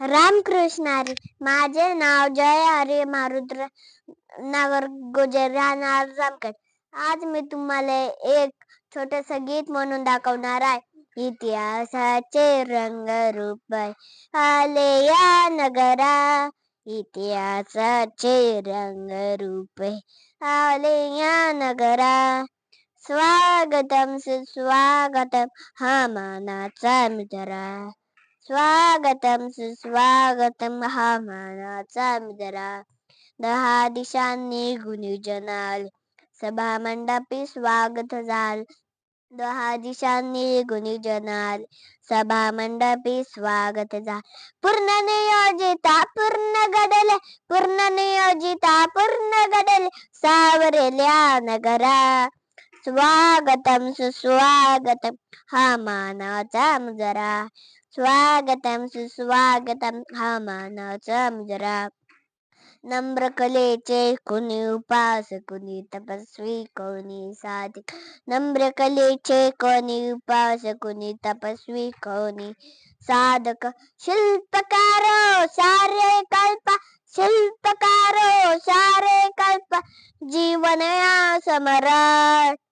रामकृष्ण हरी. माझे नाव जय हरी मारुद्र नागर गुजर राहणार रामगड. आज मी तुम्हाला एक छोटस गीत म्हणून दाखवणार आहे. इतिहासाचे रंगरूप आले या नगरा, इतिहासाचे रंगरूप आले या नगरा. स्वागतम सुस्वागतम हा मानाचा मित्रा, स्वागतम सुस्वागतम हा मानाचा मित्रा. 10 दिशांनी गुणीजन आले, सभा मंडपी स्वागत झाले. 10 दिशांनी गुणीजन आले, सभा मंडपी स्वागत झाले. पूर्ण नियोजिता पूर्ण घडले, पूर्ण नियोजिता पूर्ण घडले सावरल्या नगरा. स्वागतम सुस्वागतम हा मानाचा मुजरा, स्वागतम सुस्वागतम हा मानाचा मुजरा. नम्र कलेचे कोणी उपास, कोणी तपस्वी, कोणी साधिक. नम्र कलेचे कोणी उपास, कोणी तपस्वी, कोणी साधक. शिल्पकारो सारे कल्प, शिल्पकारो सारे कल्प जीवन या समरण.